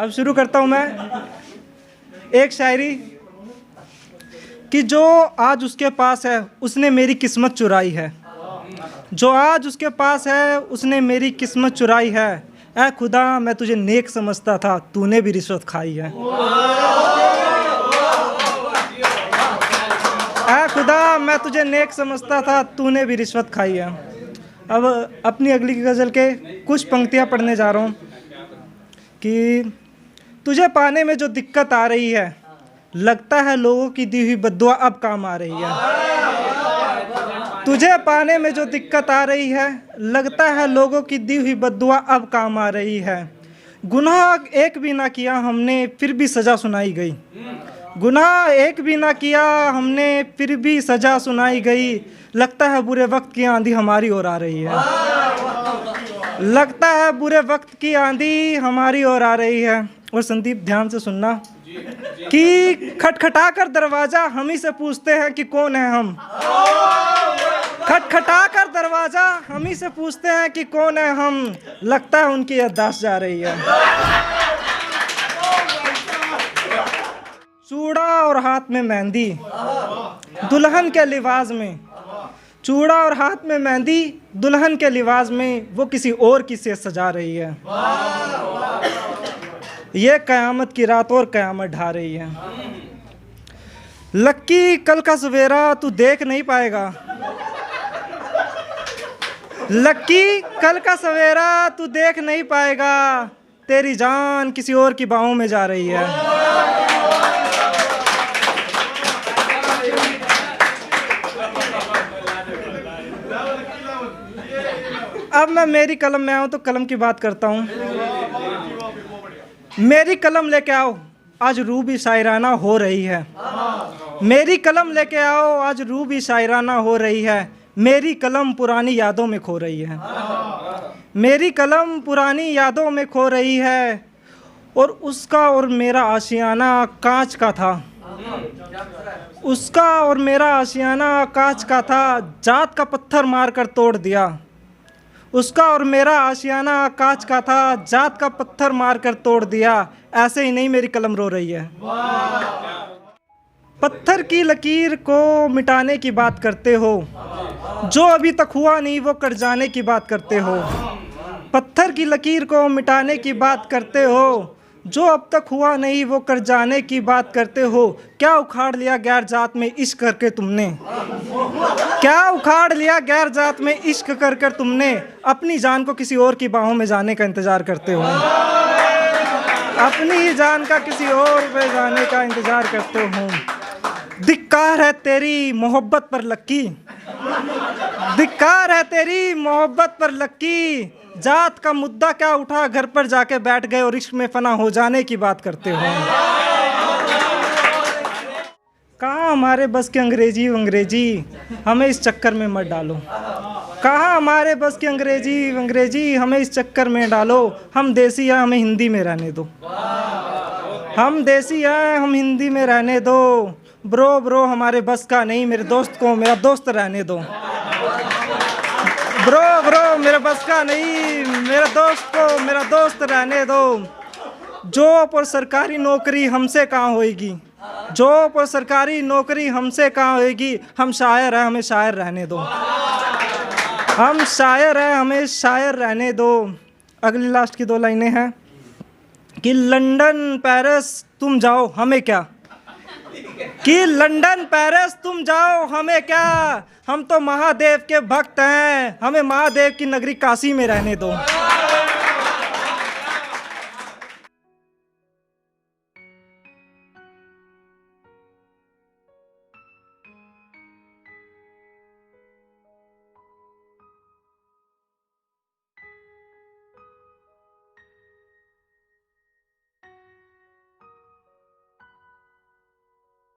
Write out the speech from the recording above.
अब शुरू करता हूँ मैं एक शायरी कि जो आज उसके पास है उसने मेरी किस्मत चुराई है। जो आज उसके पास है उसने मेरी किस्मत चुराई है। ऐ खुदा मैं तुझे नेक समझता था, तूने भी रिश्वत खाई है। ऐ खुदा मैं तुझे नेक समझता था, तूने भी रिश्वत खाई है। अब अपनी अगली गज़ल के कुछ पंक्तियाँ पढ़ने जा रहा हूँ कि तुझे पाने में जो दिक्कत आ रही है, लगता है लोगों की दी हुई बद्दुआ अब काम आ रही है। तुझे पाने में जो दिक्कत आ रही है, लगता है लोगों की दी हुई बद्दुआ अब काम आ रही है। गुनाह एक भी ना किया हमने फिर भी सज़ा सुनाई गई। गुनाह एक भी ना किया हमने फिर भी सज़ा सुनाई गई। लगता है बुरे वक्त की आंधी हमारी ओर आ रही है। लगता है बुरे वक्त की आंधी हमारी ओर आ रही है। और संदीप ध्यान से सुनना कि खटखटा कर दरवाज़ा हम ही से पूछते हैं कि कौन है हम। खटखटा कर दरवाज़ा हम ही से पूछते हैं कि कौन है हम। लगता है उनकी याददाश्त जा रही है। चूड़ा और हाथ में मेहंदी दुल्हन के लिबास में। चूड़ा और हाथ में मेहंदी दुल्हन के लिबास में, वो किसी और की सेज सजा रही है। ये क़यामत की रात और क़यामत ढा रही है। लक्की कल का सवेरा तू देख नहीं पाएगा। लक्की कल का सवेरा तू देख नहीं पाएगा। तेरी जान किसी और की बाहों में जा रही है। अब मैं मेरी कलम में आऊँ तो कलम की बात करता हूँ। मेरी कलम लेके आओ आज रूह भी शायराना हो रही है। मेरी कलम लेके आओ आज रूह भी शायराना हो रही है। मेरी कलम पुरानी यादों में खो रही है। मेरी कलम पुरानी यादों में खो रही है। और उसका और मेरा आशियाना कांच का था। उसका और मेरा आशियाना कांच का था, जात का पत्थर मार कर तोड़ दिया। उसका और मेरा आशियाना कांच का था, जात का पत्थर मार कर तोड़ दिया। ऐसे ही नहीं मेरी कलम रो रही है। पत्थर की लकीर को मिटाने की बात करते हो, जो अभी तक हुआ नहीं वो कट जाने की बात करते हो। पत्थर की लकीर को मिटाने की बात करते हो, जो अब तक हुआ नहीं वो कर जाने की बात करते हो। क्या उखाड़ लिया गैर जात में इश्क करके तुमने। क्या उखाड़ लिया गैर जात में इश्क कर कर तुमने। अपनी जान को किसी और की बाहों में जाने का इंतज़ार करते हो। अपनी ही जान का किसी और पे जाने का इंतज़ार करते हो। धिक्कार है तेरी मोहब्बत पर लक्की। धिक्कार है तेरी मोहब्बत पर लक्की। जात का मुद्दा क्या उठा घर पर जाके बैठ गए और इश्क में फना हो जाने की बात करते हो। कहाँ हमारे बस की अंग्रेजी हमें इस चक्कर में मत डालो। कहाँ हमारे बस की अंग्रेजी हमें इस चक्कर में डालो। हम देसी हैं हमें हिंदी में रहने दो। हम देसी हैं हम हिंदी में रहने दो। ब्रो हमारे बस का नहीं, मेरे दोस्त को मेरा दोस्त रहने दो। ब्रो मेरे बस का नहीं, मेरे दोस्त को मेरा दोस्त रहने दो। जॉब और सरकारी नौकरी हमसे कहाँ होएगी। जॉब और सरकारी नौकरी हमसे कहाँ होएगी। हम शायर हैं हमें शायर रहने दो। हम शायर हैं हमें शायर रहने दो। अगली लास्ट की 2 लाइनें हैं कि लंदन पेरिस तुम जाओ हमें क्या। कि लंदन पेरिस तुम जाओ हमें क्या। हम तो महादेव के भक्त हैं, हमें महादेव की नगरी काशी में रहने दो।